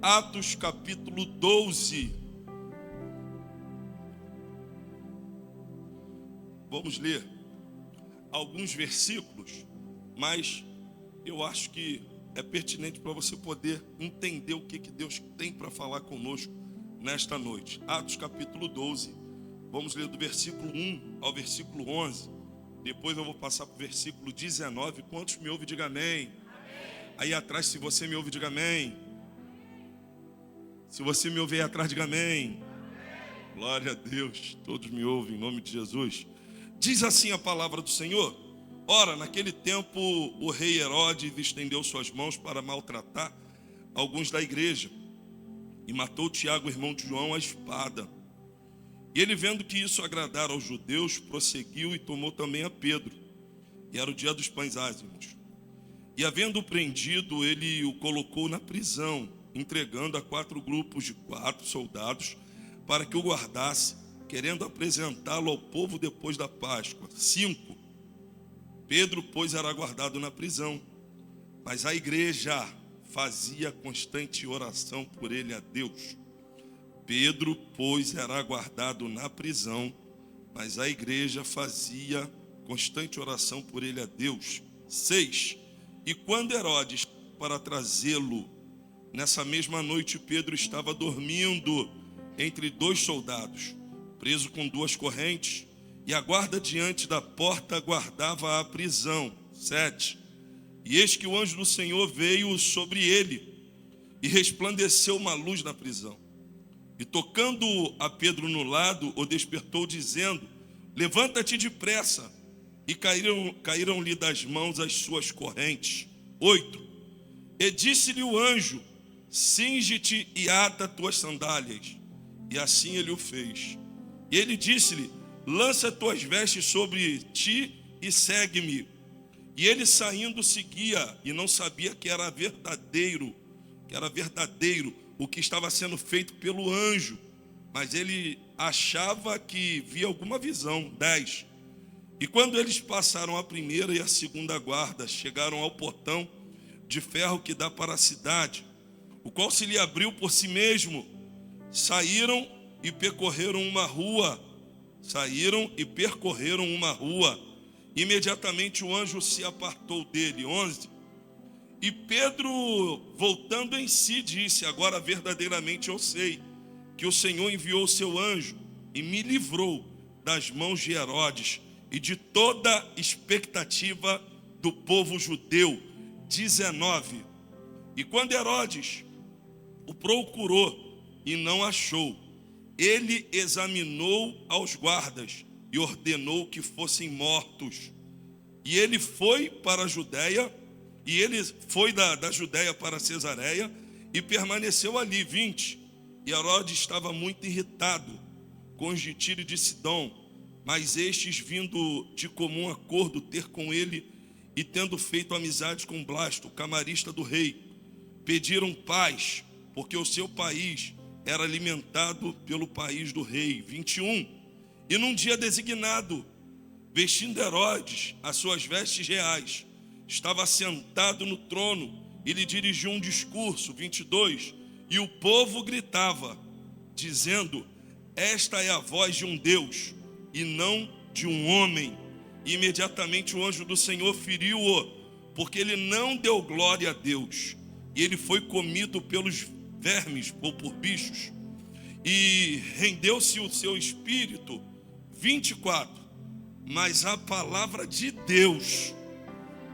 Atos capítulo 12. Vamos ler alguns versículos, mas eu acho que é pertinente para você poder entender o que Deus tem para falar conosco nesta noite. Atos capítulo 12, vamos ler do versículo 1 ao versículo 11. Depois eu vou passar para o versículo 19. Quantos me ouvem, diga amém. Aí atrás, se você me ouve, diga amém. Se você me ouvir aí atrás, diga amém. Glória a Deus, todos me ouvem em nome de Jesus. Diz assim a palavra do Senhor: ora, naquele tempo o rei Herodes estendeu suas mãos para maltratar alguns da igreja e matou Tiago, irmão de João, à espada. E ele, vendo que isso agradara aos judeus, prosseguiu e tomou também a Pedro. E era o dia dos pães ázimos. E havendo-o prendido, ele o colocou na prisão, entregando a 4 grupos de 4 soldados para que o guardasse, querendo apresentá-lo ao povo depois da Páscoa. 5. Pedro, pois, era guardado na prisão, mas a igreja fazia constante oração por ele a Deus. Pedro, pois, era guardado na prisão, mas a igreja fazia constante oração por ele a Deus. 6. E quando Herodes, para trazê-lo, nessa mesma noite Pedro estava dormindo entre 2 soldados, preso com 2 correntes, e a guarda diante da porta guardava a prisão. 7. E eis que o anjo do Senhor veio sobre ele, e resplandeceu uma luz na prisão. E tocando a Pedro no lado, o despertou, dizendo: levanta-te depressa. E caíram-lhe das mãos as suas correntes. 8. E disse-lhe o anjo: cinge-te e ata tuas sandálias. E assim ele o fez. E ele disse-lhe: lança tuas vestes sobre ti e segue-me. E ele, saindo, seguia, e não sabia que era verdadeiro o que estava sendo feito pelo anjo, mas ele achava que via alguma visão. 10. E quando eles passaram a primeira e a segunda guarda, chegaram ao portão de ferro que dá para a cidade, o qual se lhe abriu por si mesmo. Saíram e percorreram uma rua. Imediatamente o anjo se apartou dele. 11. E Pedro, voltando em si, disse: agora verdadeiramente eu sei que o Senhor enviou o seu anjo e me livrou das mãos de Herodes e de toda expectativa do povo judeu. 19. E quando Herodes o procurou e não achou, ele examinou aos guardas e ordenou que fossem mortos. E ele foi para a Judéia, e ele foi da Judéia para Cesareia e permaneceu ali. 20. E Herodes estava muito irritado com os de Tiro e de Sidom, mas estes, vindo de comum acordo ter com ele e tendo feito amizade com Blasto, camarista do rei, pediram paz, porque o seu país era alimentado pelo país do rei. 21. E num dia designado, vestindo Herodes as suas vestes reais, estava sentado no trono e lhe dirigiu um discurso. 22. E o povo gritava, dizendo: esta é a voz de um Deus e não de um homem. E imediatamente o anjo do Senhor feriu-o, porque ele não deu glória a Deus, e ele foi comido pelos vermes ou por bichos, e rendeu-se o seu espírito. 24. Mas a palavra de Deus,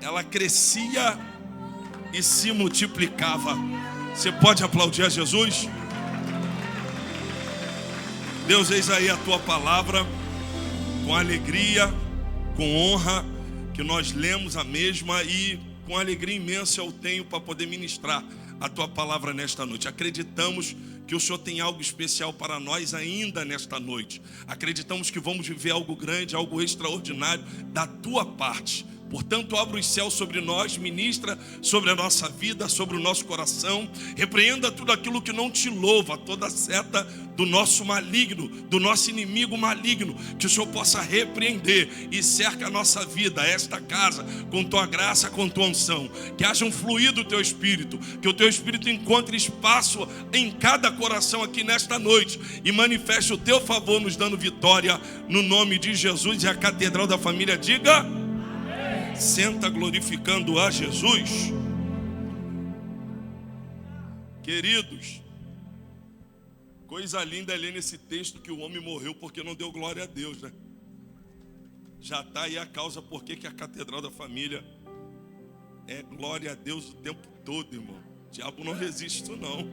ela crescia e se multiplicava. Você pode aplaudir a Jesus? Deus, eis aí a tua palavra, com alegria, com honra, que nós lemos a mesma, e com alegria imensa eu tenho para poder ministrar a tua palavra nesta noite. Acreditamos que o Senhor tem algo especial para nós ainda nesta noite. Acreditamos que vamos viver algo grande, algo extraordinário da tua parte, Portanto, abra os céus sobre nós, ministra sobre a nossa vida, sobre o nosso coração. Repreenda tudo aquilo que não te louva, toda seta do nosso maligno, do nosso inimigo maligno, que o Senhor possa repreender e cerca a nossa vida, esta casa, com tua graça, com tua unção. Que haja um fluir do teu Espírito, que o teu Espírito encontre espaço em cada coração aqui nesta noite e manifeste o teu favor, nos dando vitória no nome de Jesus. E a Catedral da Família diga: amém. Senta glorificando a Jesus. Queridos, coisa linda é ler nesse texto que o homem morreu porque não deu glória a Deus, né? Já está aí a causa por que a Catedral da Família é glória a Deus o tempo todo, irmão. O diabo não resiste isso, não.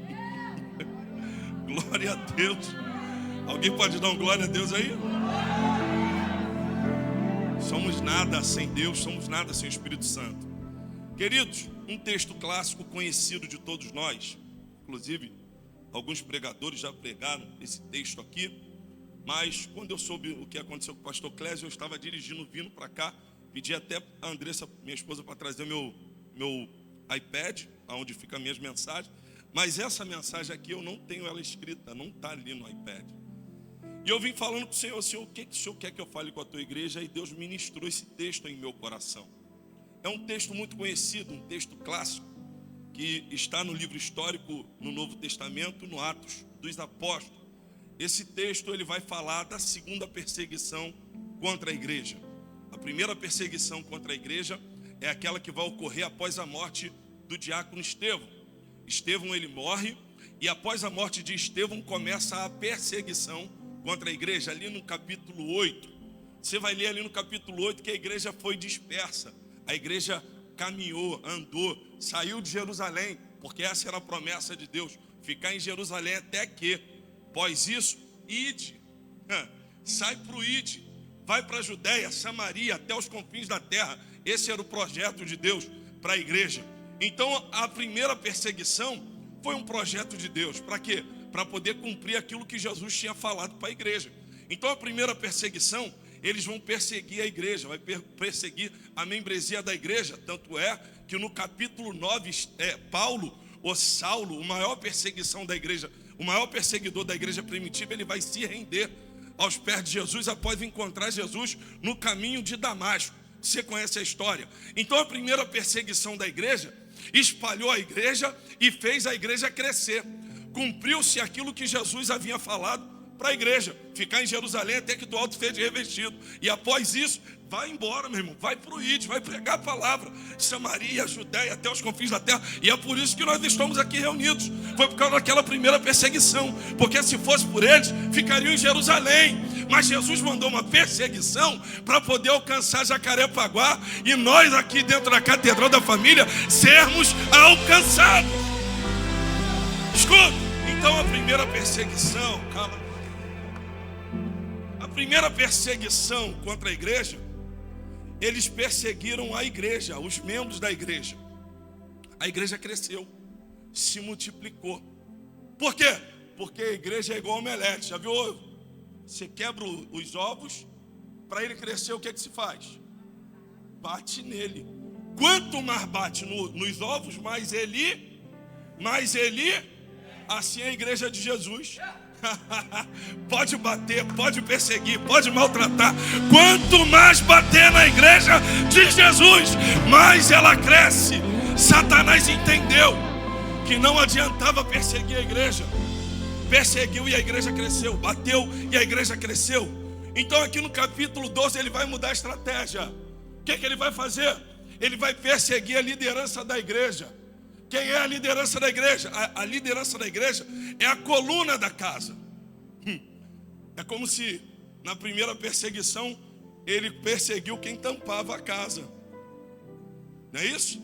Glória a Deus. Alguém pode dar um glória a Deus aí? Somos nada sem Deus, somos nada sem o Espírito Santo. Queridos, um texto clássico conhecido de todos nós, inclusive alguns pregadores já pregaram esse texto aqui, mas quando eu soube o que aconteceu com o pastor Clésio, eu estava dirigindo, vindo para cá, pedi até a Andressa, minha esposa, para trazer meu iPad, onde ficam minhas mensagens, mas essa mensagem aqui eu não tenho ela escrita, não está ali no iPad. E eu vim falando com o Senhor, o que o Senhor quer que eu fale com a tua igreja? E Deus ministrou esse texto em meu coração. É um texto muito conhecido, um texto clássico, que está no livro histórico, no Novo Testamento, no Atos dos Apóstolos. Esse texto ele vai falar da segunda perseguição contra a igreja. A primeira perseguição contra a igreja é aquela que vai ocorrer após a morte do diácono Estevão. Estevão ele morre, e após a morte de Estevão começa a perseguição contra a igreja, ali no capítulo 8. Você vai ler ali no capítulo 8 que a igreja foi dispersa. A igreja caminhou, andou, saiu de Jerusalém, porque essa era a promessa de Deus, ficar em Jerusalém até que, após isso, ide, sai para o ide, vai para a Judéia, Samaria, até os confins da terra. Esse era o projeto de Deus para a igreja. Então a primeira perseguição foi um projeto de Deus, para quê? Para poder cumprir aquilo que Jesus tinha falado para a igreja. Então a primeira perseguição, eles vão perseguir a igreja, vai perseguir a membresia da igreja. Tanto é que no capítulo 9, Paulo, ou Saulo, o maior perseguição da igreja, o maior perseguidor da igreja primitiva, ele vai se render aos pés de Jesus após encontrar Jesus no caminho de Damasco. Você conhece a história. Então a primeira perseguição da igreja espalhou a igreja e fez a igreja crescer. Cumpriu-se aquilo que Jesus havia falado para a igreja, ficar em Jerusalém até que do alto seja revestido. E após isso, vai embora, meu irmão, vai para o ide, vai pregar a palavra, Samaria, Judéia, até os confins da terra. E é por isso que nós estamos aqui reunidos. Foi por causa daquela primeira perseguição, porque se fosse por eles, ficariam em Jerusalém. Mas Jesus mandou uma perseguição para poder alcançar Jacarepaguá e nós aqui dentro da Catedral da Família sermos alcançados. Escuta, então a primeira perseguição, calma. A primeira perseguição contra a igreja, eles perseguiram a igreja, os membros da igreja. A igreja cresceu, se multiplicou. Por quê? Porque a igreja é igual ao omelete, já viu ovo? Você quebra os ovos, para ele crescer o que se faz? Bate nele. Quanto mais bate nos ovos, mais ele, assim é a igreja de Jesus. Pode bater, pode perseguir, pode maltratar. Quanto mais bater na igreja de Jesus, mais ela cresce. Satanás entendeu que não adiantava perseguir a igreja. Perseguiu e a igreja cresceu. Bateu e a igreja cresceu. Então aqui no capítulo 12 ele vai mudar a estratégia. O que ele vai fazer? Ele vai perseguir a liderança da igreja. Quem é a liderança da igreja? A liderança da igreja é a coluna da casa. É como se na primeira perseguição ele perseguiu quem tampava a casa. Não é isso?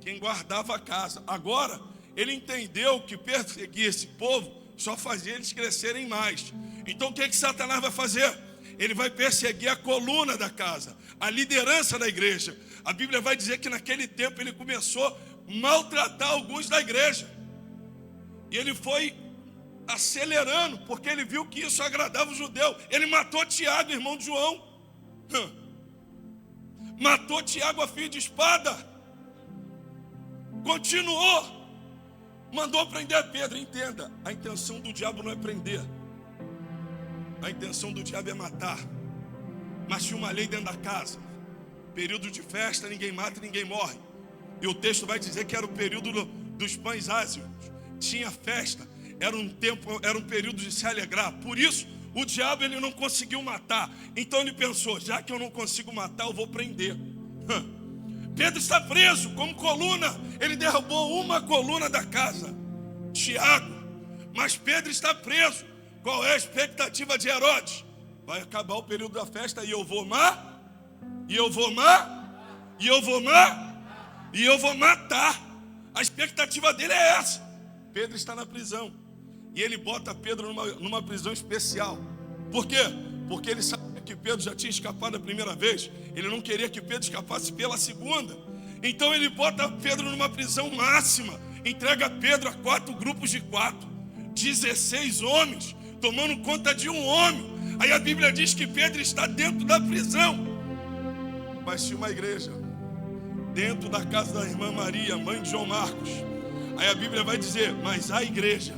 Quem guardava a casa. Agora ele entendeu que perseguir esse povo só fazia eles crescerem mais. Então o que Satanás vai fazer? Ele vai perseguir a coluna da casa, a liderança da igreja. A Bíblia vai dizer que naquele tempo ele começou a maltratar alguns da igreja. E ele foi acelerando, porque ele viu que isso agradava o judeu. Ele matou Tiago, irmão de João. matou Tiago a fio de espada, continuou, mandou prender Pedro. Entenda, a intenção do diabo não é prender, a intenção do diabo é matar. Mas tinha uma lei dentro da casa: período de festa, ninguém mata e ninguém morre. E o texto vai dizer que era o período dos pães ázimos. Tinha festa, era um tempo, era um período de se alegrar. Por isso, o diabo ele não conseguiu matar. Então ele pensou: já que eu não consigo matar, eu vou prender. Pedro está preso como coluna. Ele derrubou uma coluna da casa, Tiago. Mas Pedro está preso. Qual é a expectativa de Herodes? Vai acabar o período da festa e eu vou matar. A expectativa dele é essa. Pedro está na prisão. E ele bota Pedro numa prisão especial. Por quê? Porque ele sabia que Pedro já tinha escapado a primeira vez. Ele não queria que Pedro escapasse pela segunda. Então ele bota Pedro numa prisão máxima. Entrega Pedro a 4 grupos de 4. 16 homens, tomando conta de um homem. Aí a Bíblia diz que Pedro está dentro da prisão. Mas tinha uma igreja dentro da casa da irmã Maria, mãe de João Marcos. Aí a Bíblia vai dizer: mas a igreja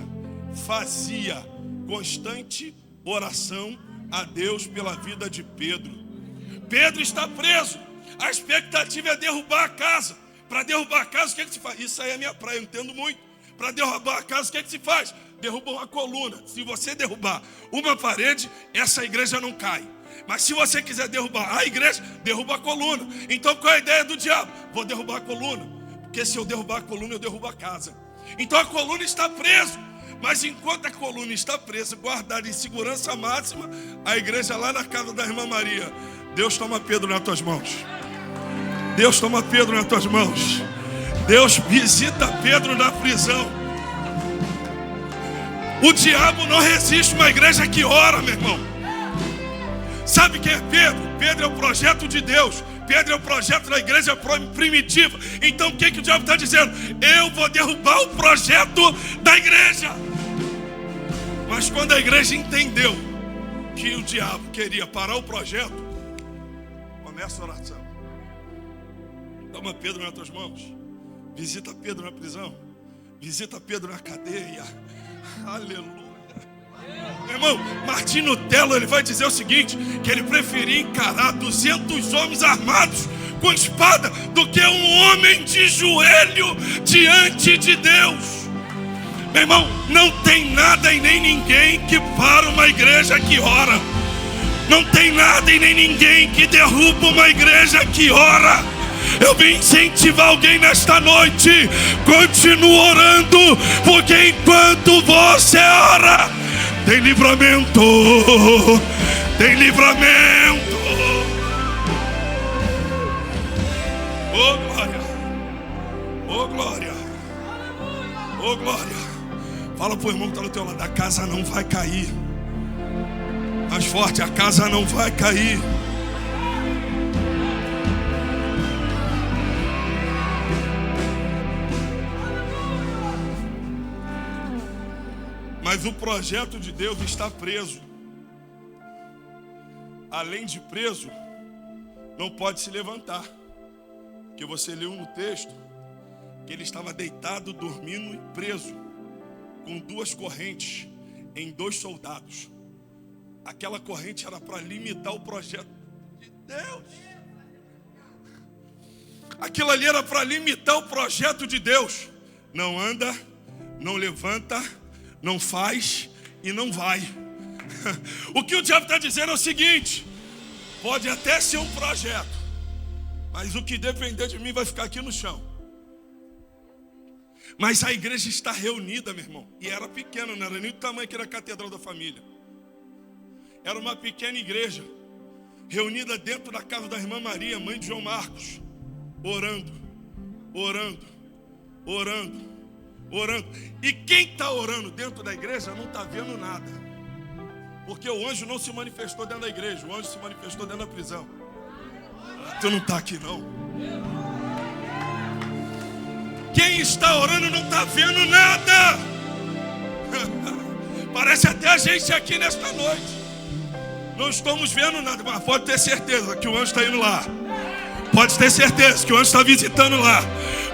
fazia constante oração a Deus pela vida de Pedro. Pedro está preso. A expectativa é derrubar a casa. Para derrubar a casa, o que é que se faz? Isso aí é minha praia, eu entendo muito. Para derrubar a casa, o que é que se faz? Derruba uma coluna. Se você derrubar uma parede, essa igreja não cai. Mas se você quiser derrubar a igreja, derruba a coluna. Então qual é a ideia do diabo? Vou derrubar a coluna, porque se eu derrubar a coluna, eu derrubo a casa. Então a coluna está presa. Mas enquanto a coluna está presa, guardada em segurança máxima, a igreja lá na casa da irmã Maria. Deus toma Pedro nas tuas mãos. Deus toma Pedro nas tuas mãos. Deus visita Pedro na prisão. O diabo não resiste uma igreja que ora, meu irmão. Sabe quem é Pedro? Pedro é o projeto de Deus. Pedro é o projeto da igreja primitiva. Então o que o diabo está dizendo? Eu vou derrubar o projeto da igreja. Mas quando a igreja entendeu que o diabo queria parar o projeto, começa a oração. Toma Pedro nas tuas mãos. Visita Pedro na prisão. Visita Pedro na cadeia. Aleluia. Meu irmão, Martinho Lutero, ele vai dizer o seguinte: que ele preferia encarar 200 homens armados com espada do que um homem de joelho diante de Deus. Meu irmão, não tem nada e nem ninguém que para uma igreja que ora. Não tem nada e nem ninguém que derruba uma igreja que ora. Eu vim incentivar alguém nesta noite: continua orando, porque enquanto você ora, tem livramento. Tem livramento. Oh glória. Oh glória. Oh glória. Fala pro irmão que está do teu lado: a casa não vai cair. Mais forte: a casa não vai cair. Mas o projeto de Deus está preso. Além de preso, não pode se levantar. Porque você leu no texto que ele estava deitado, dormindo e preso, com 2 correntes em 2 soldados. Aquela corrente era para limitar o projeto de Deus. Aquilo ali era para limitar o projeto de Deus. Não anda, não levanta, não faz e não vai. O que o diabo está dizendo é o seguinte: pode até ser um projeto, mas o que depender de mim vai ficar aqui no chão. Mas a igreja está reunida, meu irmão. E era pequena, não era nem do tamanho que era a Catedral da Família. Era uma pequena igreja, reunida dentro da casa da irmã Maria, mãe de João Marcos, orando, orando, orando, orando. E quem está orando dentro da igreja não está vendo nada, porque o anjo não se manifestou dentro da igreja, o anjo se manifestou dentro da prisão. Tu não está aqui não. Quem está orando não está vendo nada. Parece até a gente aqui nesta noite. Não estamos vendo nada, mas pode ter certeza que o anjo está indo lá. Pode ter certeza que o anjo está visitando lá.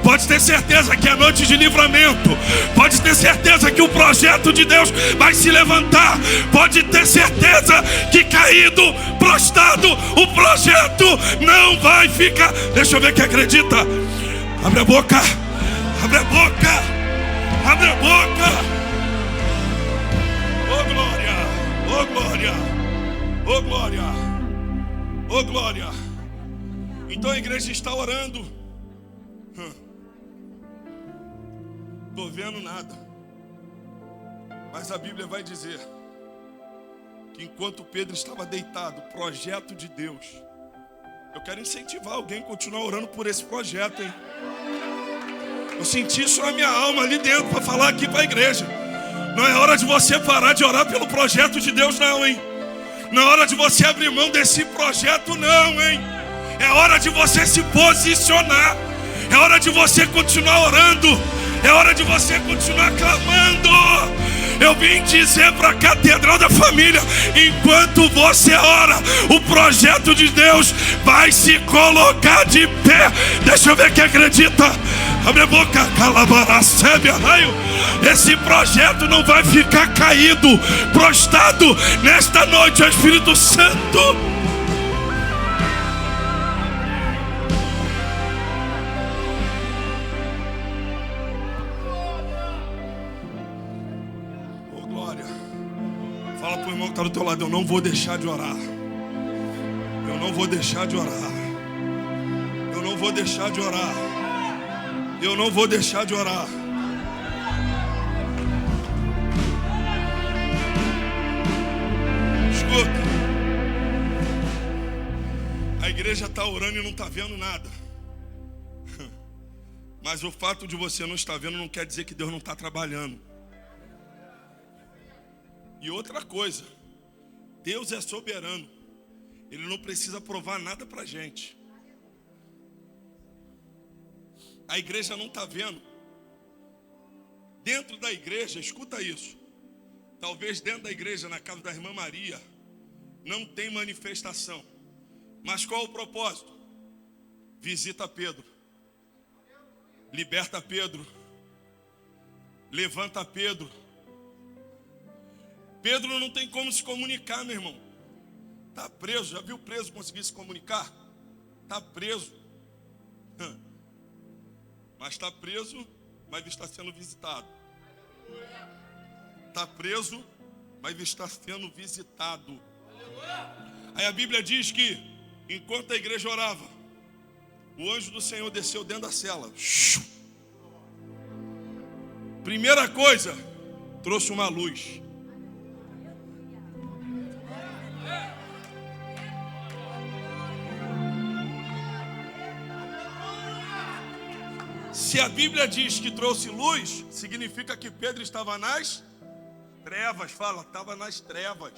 Pode ter certeza que é noite de livramento. Pode ter certeza que o projeto de Deus vai se levantar. Pode ter certeza que caído, prostrado, o projeto não vai ficar. Deixa eu ver quem acredita. Abre a boca. Abre a boca. Abre a boca. Oh glória. Oh glória. Oh glória. Oh glória. Então a igreja está orando. Estou vendo nada. Mas a Bíblia vai dizer que enquanto Pedro estava deitado, o projeto de Deus. Eu quero incentivar alguém a continuar orando por esse projeto, hein? Eu senti isso na minha alma ali dentro para falar aqui para a igreja. Não é hora de você parar de orar pelo projeto de Deus, não, hein? Não é hora de você abrir mão desse projeto, não, hein? É hora de você se posicionar. É hora de você continuar orando. É hora de você continuar clamando. Eu vim dizer para a Catedral da Família: enquanto você ora, o projeto de Deus vai se colocar de pé. Deixa eu ver quem acredita. Abre a boca, calabaracebe, raio. Esse projeto não vai ficar caído, prostrado nesta noite, ó Espírito Santo. Fala para o irmão que está do teu lado: eu não vou deixar de orar. Eu não vou deixar de orar. Eu não vou deixar de orar. Eu não vou deixar de orar. Escuta. A igreja está orando e não está vendo nada. Mas o fato de você não estar vendo não quer dizer que Deus não está trabalhando. E outra coisa, Deus é soberano. Ele não precisa provar nada para a gente. A igreja não está vendo. Dentro da igreja, escuta isso. Talvez dentro da igreja, na casa da irmã Maria, não tem manifestação. Mas qual o propósito? Visita Pedro. Liberta Pedro. Levanta Pedro. Pedro não tem como se comunicar, meu irmão. Está preso. Já viu preso conseguir se comunicar? Está preso. Mas está preso, mas está sendo visitado. Está preso, mas está sendo visitado. Aí a Bíblia diz que, enquanto a igreja orava, o anjo do Senhor desceu dentro da cela. Primeira coisa, trouxe uma luz. Se a Bíblia diz que trouxe luz, significa que Pedro estava nas trevas. Fala, estava nas trevas.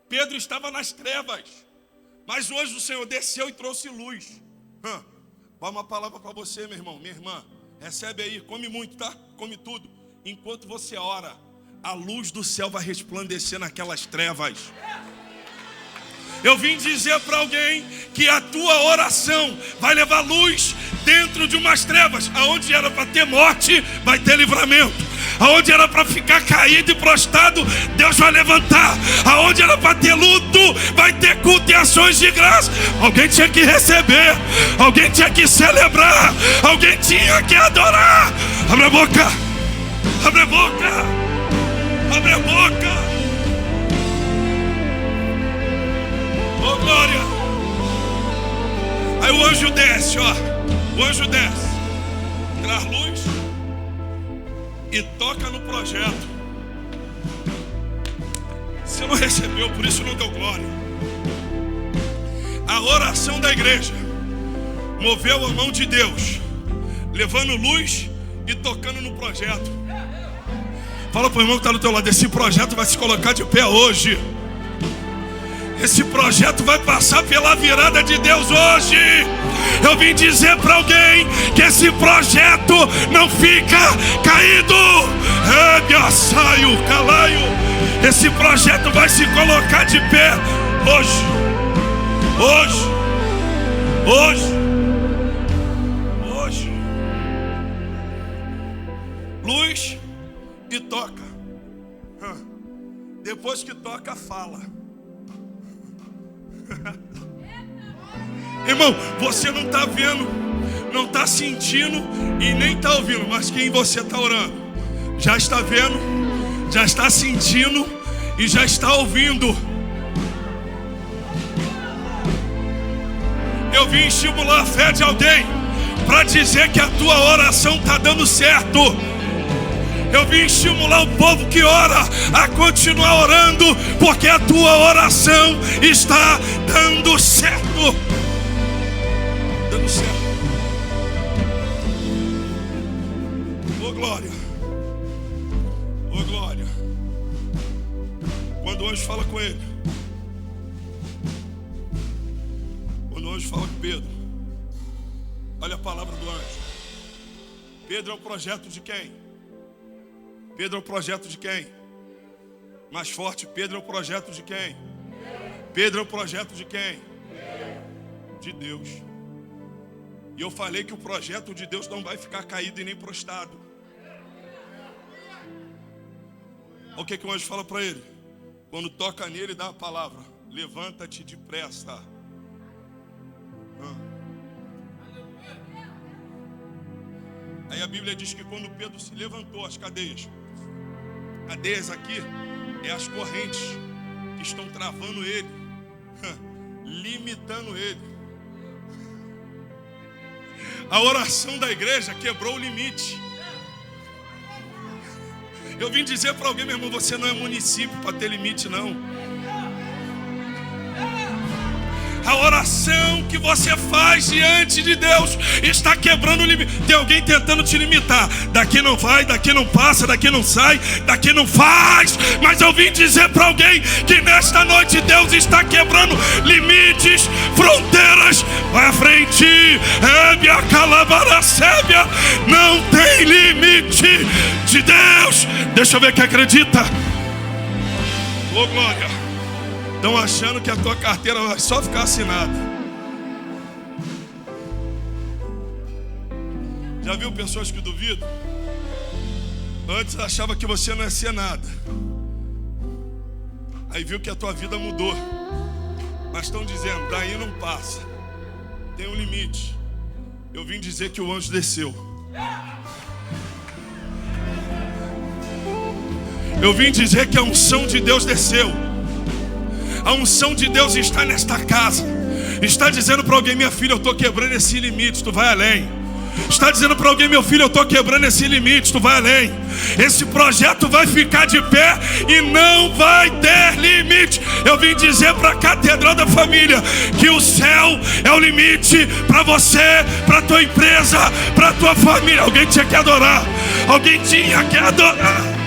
Pedro estava nas trevas. Mas o anjo do Senhor desceu e trouxe luz. Vai uma palavra para você, meu irmão, minha irmã. Recebe aí, come muito, tá? Come tudo. Enquanto você ora, a luz do céu vai resplandecer naquelas trevas. Eu vim dizer para alguém que a tua oração vai levar luz dentro de umas trevas. Aonde era para ter morte, vai ter livramento. Aonde era para ficar caído e prostrado, Deus vai levantar. Aonde era para ter luto, vai ter culto e ações de graça. Alguém tinha que receber. Alguém tinha que celebrar. Alguém tinha que adorar. Abre a boca. Abre a boca. Abre a boca. Oh glória. Aí o anjo desce, ó. O anjo desce, traz luz e toca no projeto. Você não recebeu, por isso não deu glória. A oração da igreja moveu a mão de Deus, levando luz e tocando no projeto. Fala para o irmão que está do teu lado: esse projeto vai se colocar de pé hoje. Esse projeto vai passar pela virada de Deus hoje. Eu vim dizer para alguém que esse projeto não fica caído. Saio, calaio. Esse projeto vai se colocar de pé hoje. Hoje. Hoje. Luz e toca. Depois que toca, fala. Irmão, você não está vendo, não está sentindo e nem está ouvindo, mas quem você está orando já está vendo, já está sentindo e já está ouvindo. Eu vim estimular a fé de alguém para dizer que a tua oração está dando certo. Eu vim estimular o povo que ora a continuar orando, porque a tua oração está dando certo. Dando certo. Ô glória. Ô glória. Quando o anjo fala com ele, quando o anjo fala com Pedro, olha a palavra do anjo. Pedro é o projeto de quem? Pedro é o projeto de quem? Mais forte, Pedro é o projeto de quem? Pedro é o projeto de quem? De Deus. E eu falei que o projeto de Deus não vai ficar caído e nem prostrado. Olha o que o anjo fala para ele. Quando toca nele, dá a palavra: levanta-te depressa. Aí a Bíblia diz que quando Pedro se levantou, as cadeias aqui é as correntes que estão travando ele, limitando ele. A oração da igreja quebrou o limite. Eu vim dizer para alguém, meu irmão, você não é município para ter limite, não. A oração que você faz diante de Deus está quebrando o limite. Tem alguém tentando te limitar. Daqui não vai, daqui não passa, daqui não sai, daqui não faz. Mas eu vim dizer para alguém que nesta noite Deus está quebrando limites, fronteiras. Vai à frente. Ébia, calabara, sébia. Não tem limite de Deus. Deixa eu ver quem acredita. Ô glória. Estão achando que a tua carteira vai só ficar assinada. Já viu pessoas que duvidam? Antes achava que você não ia ser nada. Aí viu que a tua vida mudou. Mas estão dizendo, daí não passa. Tem um limite. Eu vim dizer que o anjo desceu. Eu vim dizer que a unção de Deus desceu. A unção de Deus está nesta casa. Está dizendo para alguém, minha filha, eu estou quebrando esse limite, tu vai além. Está dizendo para alguém, meu filho, eu estou quebrando esse limite, tu vai além. Esse projeto vai ficar de pé e não vai ter limite. Eu vim dizer para a Catedral da Família que o céu é o limite para você, para a tua empresa, para a tua família. Alguém tinha que adorar. Alguém tinha que adorar.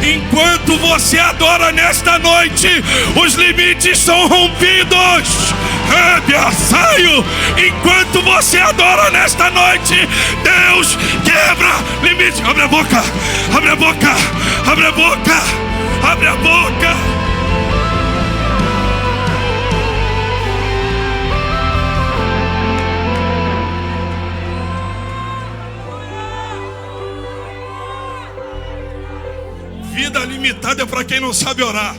Enquanto você adora nesta noite, os limites são rompidos. Saio. Enquanto você adora nesta noite, Deus quebra limites. Abre a boca, abre a boca, abre a boca, abre a boca. Vida limitada é para quem não sabe orar.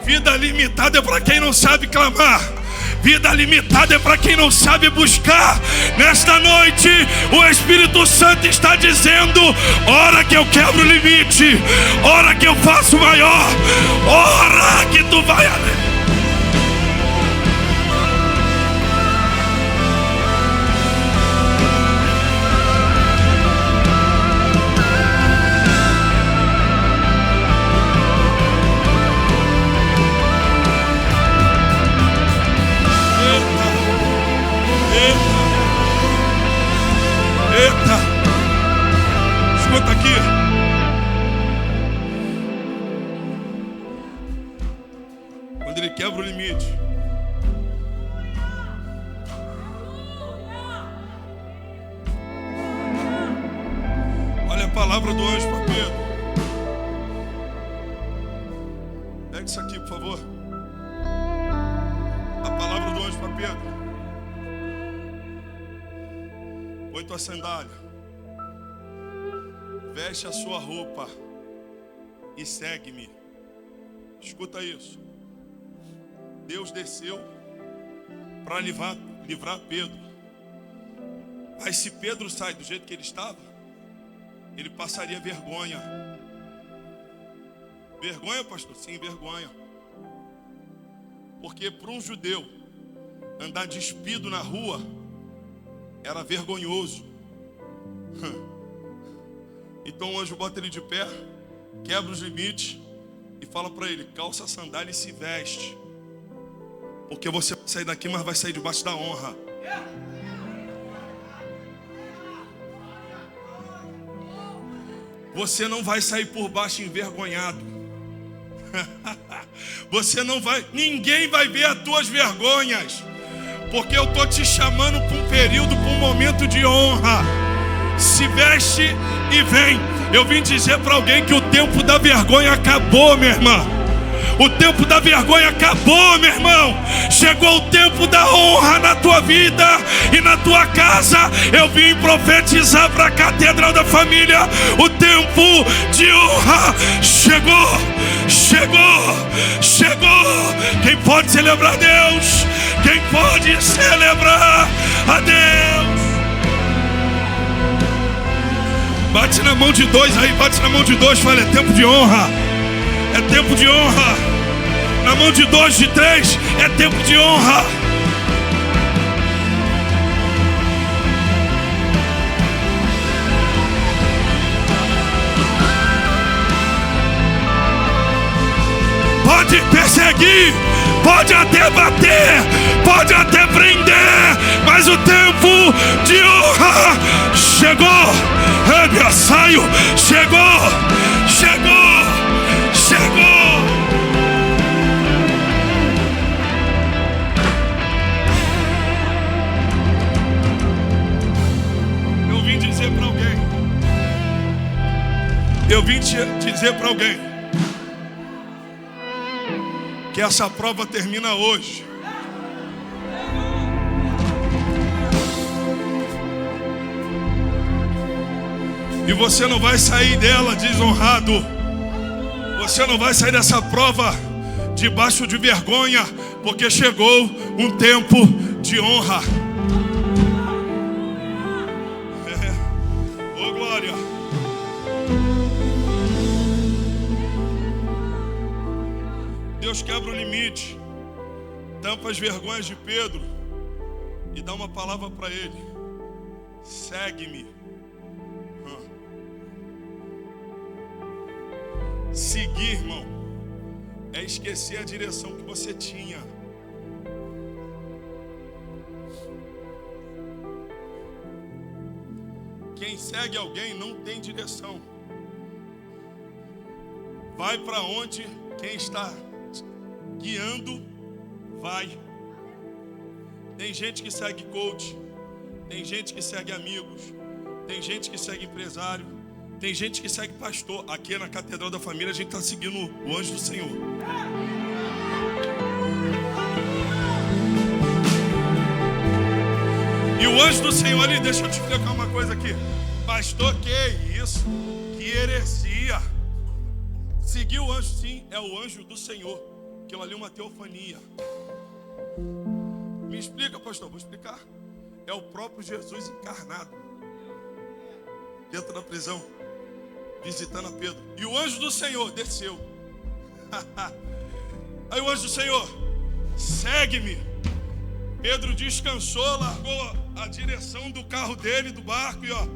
Vida limitada é para quem não sabe clamar. Vida limitada é para quem não sabe buscar. Nesta noite, o Espírito Santo está dizendo: ora que eu quebro o limite, ora que eu faço maior, ora que tu vai além. Eita, escuta aqui. Quando ele palavra do anjo para Pedro. Pega isso aqui, por favor. A palavra do anjo para Pedro. Põe tua sandália, veste a sua roupa e segue-me. Escuta isso. Deus desceu para livrar Pedro. Mas se Pedro sai do jeito que ele estava, ele passaria vergonha. Vergonha, pastor? Sim, vergonha. Porque para um judeu andar despido na rua era vergonhoso. Então o anjo bota ele de pé, quebra os limites e fala para ele: calça a sandália e se veste, porque você vai sair daqui, mas vai sair debaixo da honra. Você não vai sair por baixo envergonhado. Você não vai, ninguém vai ver as tuas vergonhas, porque eu estou te chamando para um período, para um momento de honra. Se veste e vem. Eu vim dizer para alguém que o tempo da vergonha acabou, minha irmã. O tempo da vergonha acabou, meu irmão. Chegou o tempo da honra na tua vida e na tua casa. Eu vim profetizar para a Catedral da Família. O tempo de honra chegou, chegou, chegou. Quem pode celebrar a Deus? Quem pode celebrar a Deus? Bate na mão de dois aí, bate na mão de dois. Fala: é tempo de honra. É tempo de honra. Na mão de dois, de três, é tempo de honra. Pode perseguir, pode até bater, pode até prender, mas o tempo de honra chegou. Meu saio, chegou, chegou, chegou. Eu vim dizer para alguém que essa prova termina hoje. E você não vai sair dela desonrado. Você não vai sair dessa prova debaixo de vergonha, porque chegou um tempo de honra. Ô glória. Deus quebra o limite, tampa as vergonhas de Pedro e dá uma palavra para ele: segue-me. Seguir, irmão, é esquecer a direção que você tinha. Quem segue alguém não tem direção. Vai para onde quem está guiando vai. Tem gente que segue coach, tem gente que segue amigos, tem gente que segue empresário, tem gente que segue pastor. Aqui na Catedral da Família a gente está seguindo o anjo do Senhor. E o anjo do Senhor ali, deixa eu te explicar uma coisa aqui. Pastor, que isso? Que heresia. Seguir o anjo, sim, é o anjo do Senhor. Aquilo ali é uma teofania. Me explica, pastor, vou explicar. É o próprio Jesus encarnado dentro da prisão, visitando a Pedro. E o anjo do Senhor desceu. Aí o anjo do Senhor: segue-me. Pedro descansou, largou a direção do carro dele, do barco, e ó.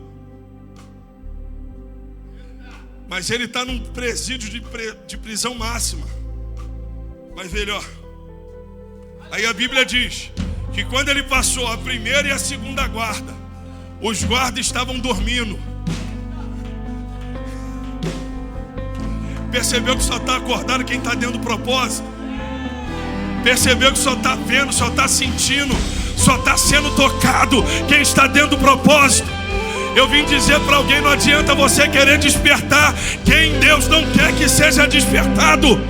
Mas ele está num presídio de prisão máxima. Mas velho, ó. Aí a Bíblia diz que quando ele passou a primeira e a segunda guarda, os guardas estavam dormindo. Percebeu que só está acordado quem está dentro do propósito? Percebeu que só está vendo, só está sentindo, só está sendo tocado quem está dentro do propósito? Eu vim dizer para alguém: não adianta você querer despertar quem Deus não quer que seja despertado.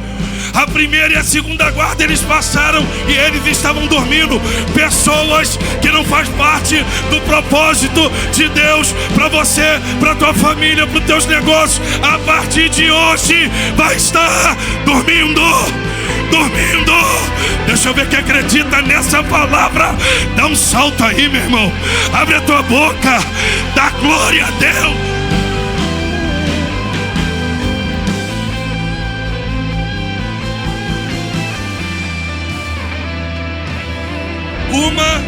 A primeira e a segunda guarda eles passaram e eles estavam dormindo. Pessoas que não faz parte do propósito de Deus para você, para tua família, para os teus negócios, a partir de hoje vai estar dormindo. Deixa eu ver quem acredita nessa palavra. Dá um salto aí, meu irmão. Abre a tua boca, dá glória a Deus. Uma,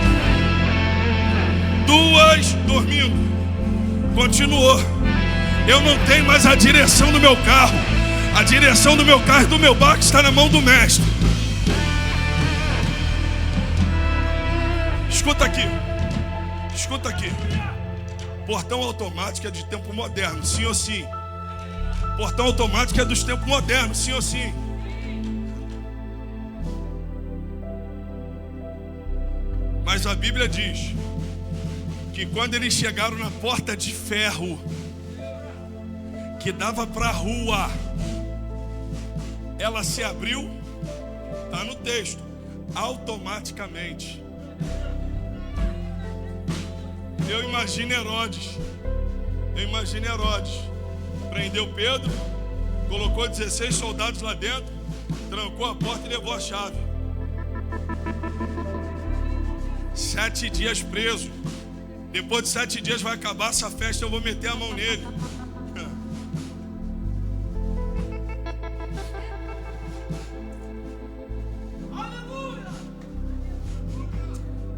duas, dormindo. Continuou. Eu não tenho mais a direção do meu carro. A direção do meu carro e do meu barco está na mão do mestre. Escuta aqui. Escuta aqui. Portão automático é de tempo moderno, sim ou sim? Portão automático é dos tempos modernos, sim ou sim? Mas a Bíblia diz que quando eles chegaram na porta de ferro que dava para a rua, ela se abriu, está no texto, automaticamente. Eu imagino Herodes, prendeu Pedro, colocou 16 soldados lá dentro, trancou a porta e levou a chave. 7 dias preso. Depois de 7 dias vai acabar essa festa, eu vou meter a mão nele.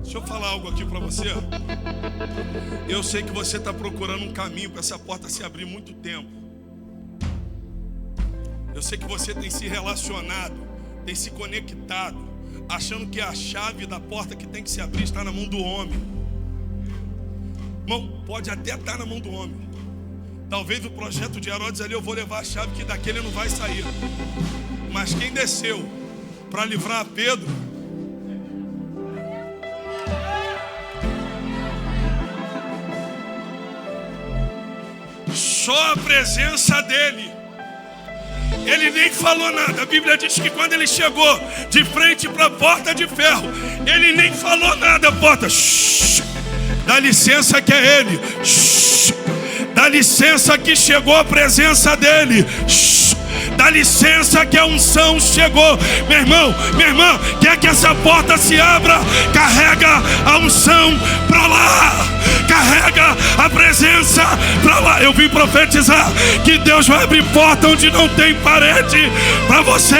Deixa eu falar algo aqui para você. Eu sei que você está procurando um caminho para essa porta se abrir muito tempo. Eu sei que você tem se relacionado, tem se conectado, achando que a chave da porta que tem que se abrir está na mão do homem. Irmão, pode até estar na mão do homem. Talvez o projeto de Herodes ali, eu vou levar a chave que daquele não vai sair. Mas quem desceu para livrar a Pedro, só a presença dele. Ele nem falou nada. A Bíblia diz que quando ele chegou de frente para a porta de ferro, ele nem falou nada. A porta, shh, dá licença que é ele. Shh, dá licença que chegou a presença dele. Shh, dá licença que a unção chegou. Meu irmão, minha irmã, quer que essa porta se abra? Carrega a unção para lá. Carrega a presença para lá. Eu vim profetizar que Deus vai abrir porta onde não tem parede para você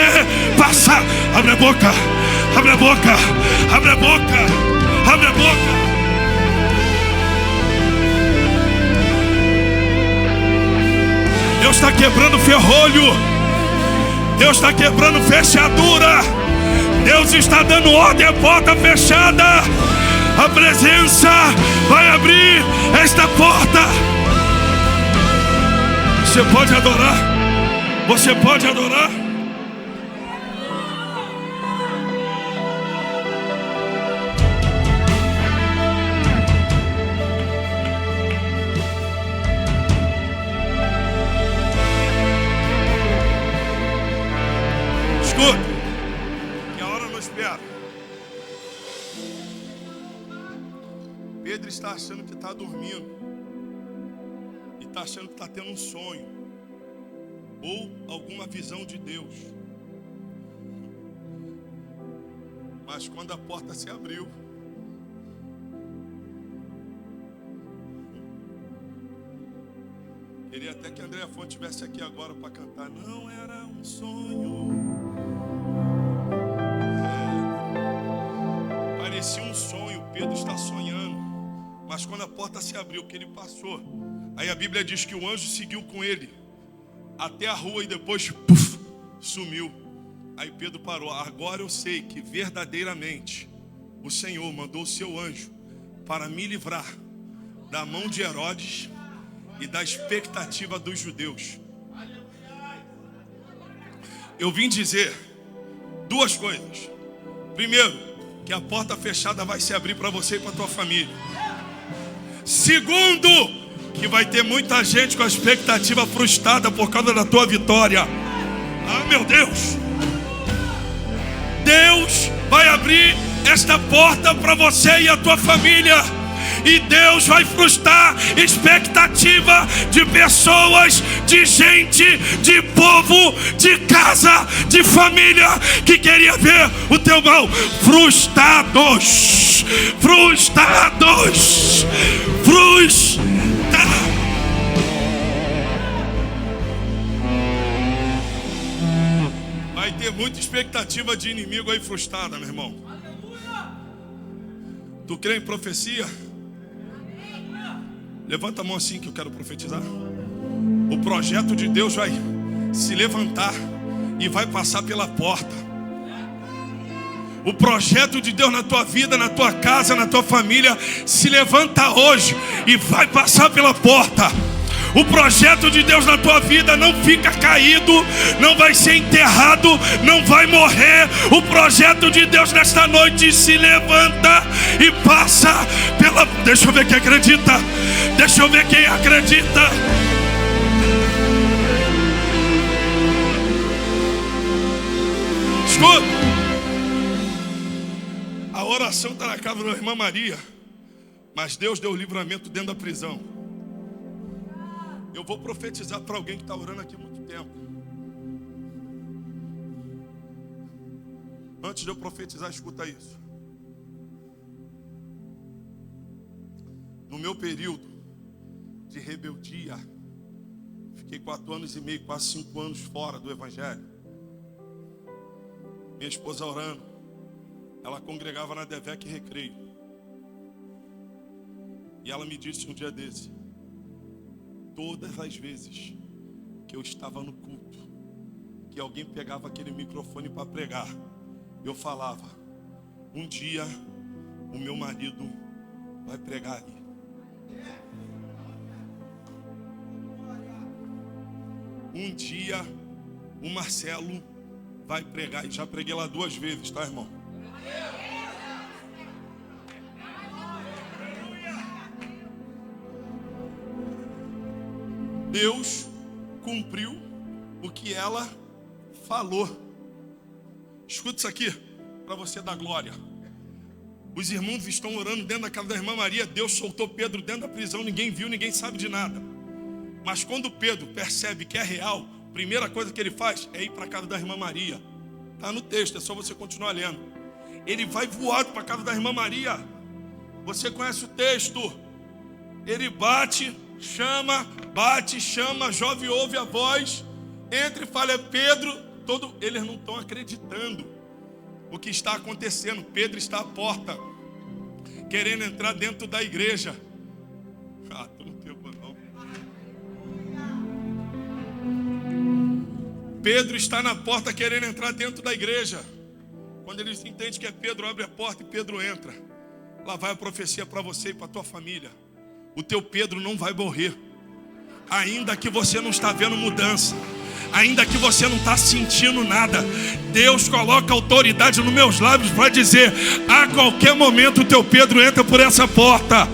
passar. Abre a boca, abre a boca, abre a boca, abre a boca. Deus está quebrando ferrolho. Deus está quebrando fechadura. Deus está dando ordem à porta fechada. A presença vai abrir esta porta. Você pode adorar? Você pode adorar? Escuta, que a hora não espera. Pedro está achando que está dormindo e está achando que está tendo um sonho ou alguma visão de Deus. Mas quando a porta se abriu, queria até que André Fonte estivesse aqui agora para cantar. Não era um sonho. Parecia um sonho, Pedro está sonhando. Mas quando a porta se abriu, que ele passou, aí a Bíblia diz que o anjo seguiu com ele até a rua e depois puff, sumiu. Aí Pedro parou. Agora eu sei que verdadeiramente o Senhor mandou o seu anjo para me livrar da mão de Herodes e da expectativa dos judeus. Eu vim dizer duas coisas. Primeiro, que a porta fechada vai se abrir para você e para a tua família. Segundo, que vai ter muita gente com a expectativa frustrada por causa da tua vitória. Ah, meu Deus! Deus vai abrir esta porta para você e a tua família. E Deus vai frustrar expectativa de pessoas, de gente, de povo, de casa, de família que queria ver o teu mal. Frustrados. Frustrados. Frustrados. Vai ter muita expectativa de inimigo aí frustrada, meu irmão. Tu crê em profecia? Levanta a mão assim que eu quero profetizar. O projeto de Deus vai se levantar e vai passar pela porta. O projeto de Deus na tua vida, na tua casa, na tua família se levanta hoje e vai passar pela porta. O projeto de Deus na tua vida não fica caído, não vai ser enterrado, não vai morrer. O projeto de Deus nesta noite se levanta e passa pela... Deixa eu ver quem acredita. Deixa eu ver quem acredita. Escuta. A oração está na casa da irmã Maria, mas Deus deu o livramento dentro da prisão. Eu vou profetizar para alguém que está orando aqui há muito tempo. Antes de eu profetizar, escuta isso. No meu período de rebeldia, fiquei 4 anos e meio, quase 5 anos fora do Evangelho. Minha esposa orando, ela congregava na Devec Recreio. E ela me disse um dia desse: todas as vezes que eu estava no culto, que alguém pegava aquele microfone para pregar, eu falava: um dia o meu marido vai pregar ali. Um dia o Marcelo vai pregar. E já preguei lá 2 vezes, tá, irmão? Deus cumpriu o que ela falou. Escuta isso aqui, para você dar glória. Os irmãos estão orando dentro da casa da irmã Maria. Deus soltou Pedro dentro da prisão. Ninguém viu, ninguém sabe de nada. Mas quando Pedro percebe que é real, a primeira coisa que ele faz é ir para a casa da irmã Maria. Está no texto, é só você continuar lendo. Ele vai voado para a casa da irmã Maria. Você conhece o texto. Ele bate, chama, jovem ouve a voz, entra e fala: é Pedro. Eles não estão acreditando o que está acontecendo. Pedro está à porta, querendo entrar dentro da igreja. Tu não tem não. Pedro está na porta querendo entrar dentro da igreja. Quando eles entendem que é Pedro, abre a porta e Pedro entra. Lá vai a profecia para você e para a tua família. O teu Pedro não vai morrer. Ainda que você não está vendo mudança, ainda que você não está sentindo nada, Deus coloca autoridade nos meus lábios para dizer: a qualquer momento o teu Pedro entra por essa porta.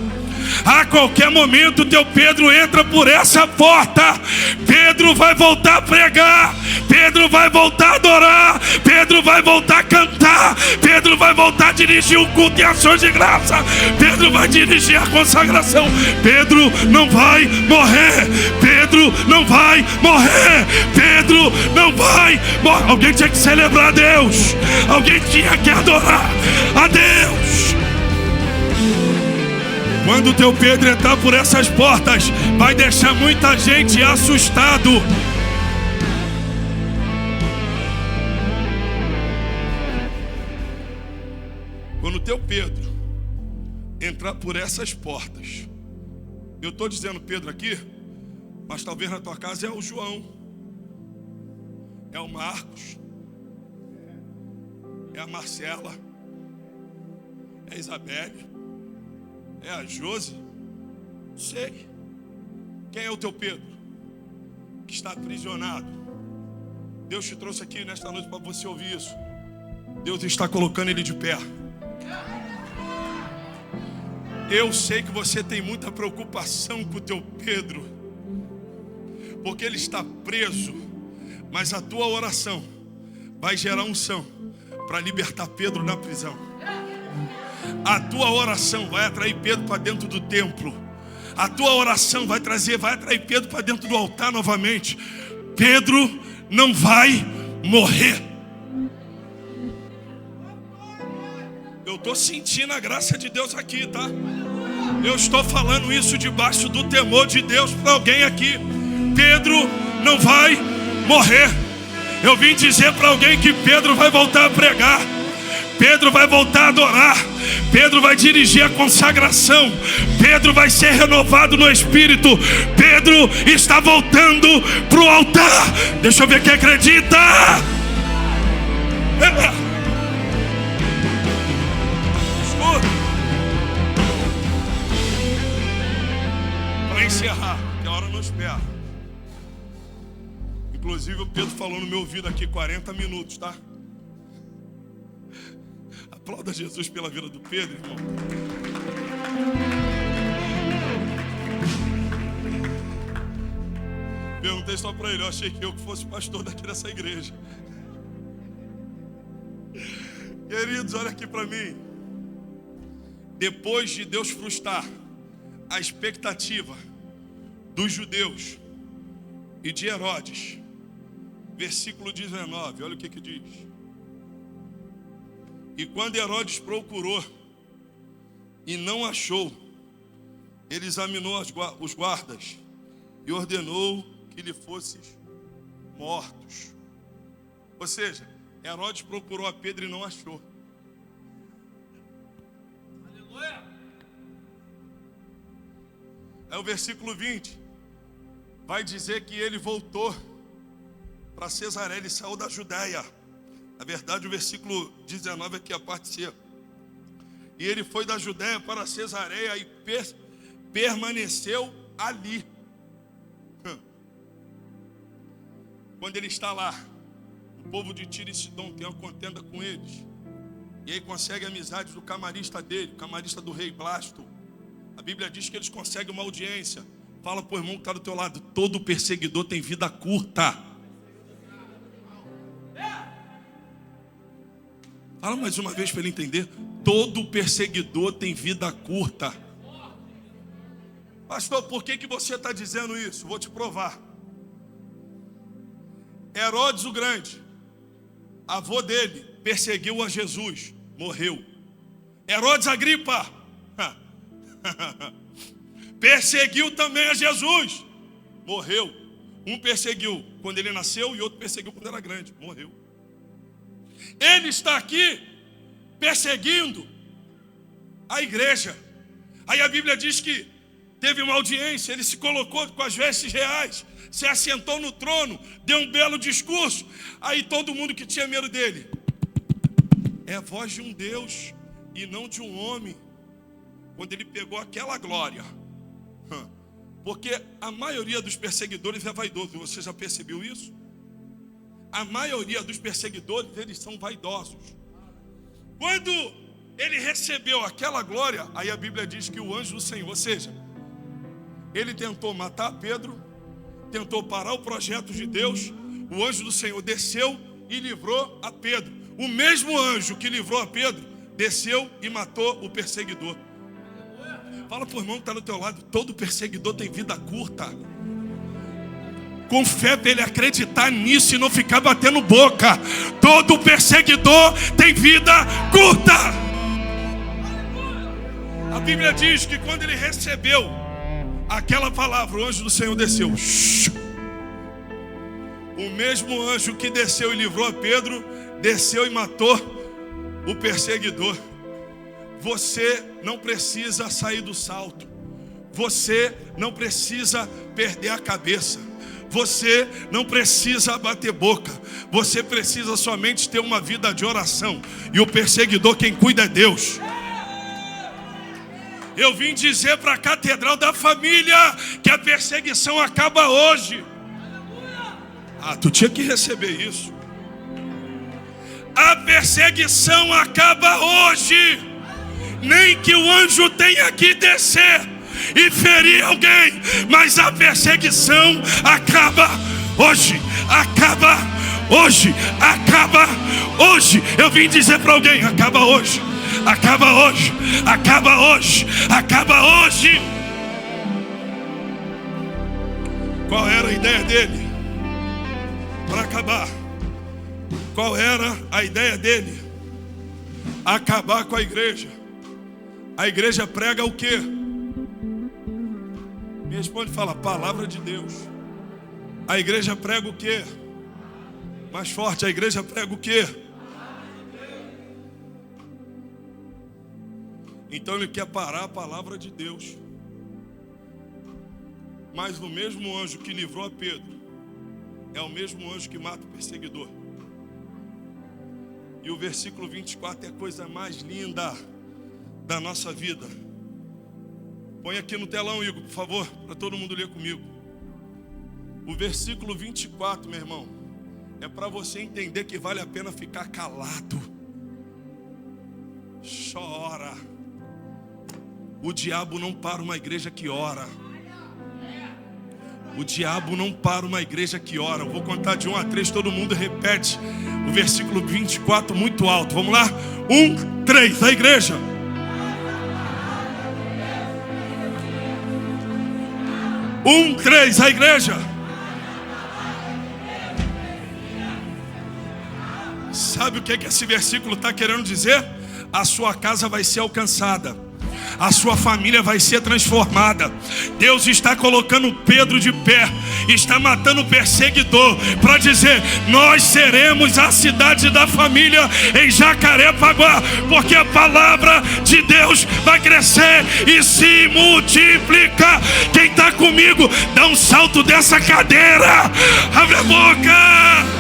A qualquer momento o teu Pedro entra por essa porta. Pedro vai voltar a pregar. Pedro vai voltar a adorar. Pedro vai voltar a cantar. Pedro vai voltar a dirigir o culto e ações de graça. Pedro vai dirigir a consagração. Pedro não vai morrer. Pedro não vai morrer. Pedro não vai morrer. Alguém tinha que celebrar a Deus. Alguém tinha que adorar a Deus. Quando o teu Pedro entrar por essas portas, vai deixar muita gente assustado. Quando o teu Pedro entrar por essas portas, eu estou dizendo Pedro aqui, mas talvez na tua casa é o João, é o Marcos, é a Marcela, é a Isabelle, é a Josi. Não sei. Quem é o teu Pedro que está aprisionado? Deus te trouxe aqui nesta noite para você ouvir isso. Deus está colocando ele de pé. Eu sei que você tem muita preocupação com o teu Pedro, porque ele está preso, mas a tua oração vai gerar unção para libertar Pedro da prisão. A tua oração vai atrair Pedro para dentro do templo. A tua oração vai atrair Pedro para dentro do altar novamente. Pedro não vai morrer. Eu estou sentindo a graça de Deus aqui, tá? Eu estou falando isso debaixo do temor de Deus para alguém aqui. Pedro não vai morrer. Eu vim dizer para alguém que Pedro vai voltar a pregar. Pedro vai voltar a adorar. Pedro vai dirigir a consagração. Pedro vai ser renovado no Espírito. Pedro está voltando para o altar. Deixa eu ver quem acredita. Para encerrar, que a hora não espera. Inclusive o Pedro falou no meu ouvido aqui 40 minutos, tá? Aplauda Jesus pela vida do Pedro, irmão. Perguntei só para ele, eu achei que eu fosse pastor daqui dessa igreja. Queridos, olha aqui para mim. Depois de Deus frustrar a expectativa dos judeus e de Herodes, versículo 19, olha o que diz. E quando Herodes procurou e não achou, ele examinou os guardas e ordenou que lhe fossem mortos. Ou seja, Herodes procurou a Pedro e não achou. Aleluia! Aí o versículo 20 vai dizer que ele voltou para Cesareia, ele saiu da Judéia. Na verdade, o versículo 19 aqui, a parte C. E ele foi da Judéia para Cesareia e permaneceu ali. Quando ele está lá, o povo de Tiro e Sidom tem uma contenda com eles. E aí consegue a amizade do camarista dele, o camarista do rei Blasto. A Bíblia diz que eles conseguem uma audiência. Fala para o irmão que está do teu lado: todo perseguidor tem vida curta. Fala mais uma vez para ele entender. Todo perseguidor tem vida curta. Pastor, por que você está dizendo isso? Vou te provar. Herodes o Grande, avô dele, perseguiu a Jesus, morreu. Herodes Agripa perseguiu também a Jesus, morreu. Um perseguiu quando ele nasceu e outro perseguiu quando era grande, morreu. Ele está aqui perseguindo a igreja. Aí a Bíblia diz que teve uma audiência, ele se colocou com as vestes reais, se assentou no trono, deu um belo discurso. Aí todo mundo que tinha medo dele: é a voz de um Deus e não de um homem. Quando ele pegou aquela glória, porque a maioria dos perseguidores é vaidoso. Você já percebeu isso? A maioria dos perseguidores, eles são vaidosos. Quando ele recebeu aquela glória, aí a Bíblia diz que o anjo do Senhor, ou seja, ele tentou matar Pedro, tentou parar o projeto de Deus. O anjo do Senhor desceu e livrou a Pedro. O mesmo anjo que livrou a Pedro desceu e matou o perseguidor. Fala para o irmão que está do teu lado: todo perseguidor tem vida curta. Com fé para ele acreditar nisso e não ficar batendo boca. Todo perseguidor tem vida curta. A Bíblia diz que quando ele recebeu aquela palavra, o anjo do Senhor desceu. O mesmo anjo que desceu e livrou a Pedro, desceu e matou o perseguidor. Você não precisa sair do salto. Você não precisa perder a cabeça. Você não precisa bater boca. Você precisa somente ter uma vida de oração. E o perseguidor, quem cuida é Deus. Eu vim dizer para a Catedral da Família que a perseguição acaba hoje. Tu tinha que receber isso. A perseguição acaba hoje. nem que o anjo tenha que descer e ferir alguém, mas a perseguição acaba hoje, acaba hoje, acaba hoje. Eu vim dizer para alguém: acaba hoje, acaba hoje, acaba hoje, acaba hoje. Qual era a ideia dele para acabar? Qual era a ideia dele? Acabar com a igreja. A igreja prega o quê? Me responde, fala: palavra de Deus. A igreja prega o quê? Mais forte, a igreja prega o quê? Então ele quer parar a palavra de Deus. Mas o mesmo anjo que livrou a Pedro é o mesmo anjo que mata o perseguidor. E o versículo 24 é a coisa mais linda da nossa vida. Põe aqui no telão, Igor, por favor, para todo mundo ler comigo. O versículo 24, meu irmão, é para você entender que vale a pena ficar calado. Chora. O diabo não para uma igreja que ora. O diabo não para uma igreja que ora. Eu vou contar de 1 a 3, todo mundo repete o versículo 24 muito alto. Vamos lá? 1, 3, a igreja. Um, 3, a igreja. Sabe o que esse versículo está querendo dizer? A sua casa vai ser alcançada. A sua família vai ser transformada. Deus está colocando Pedro de pé, está matando o perseguidor, para dizer: nós seremos a cidade da família em Jacarepaguá, porque a palavra de Deus vai crescer e se multiplicar. Quem está comigo, dá um salto dessa cadeira, abre a boca.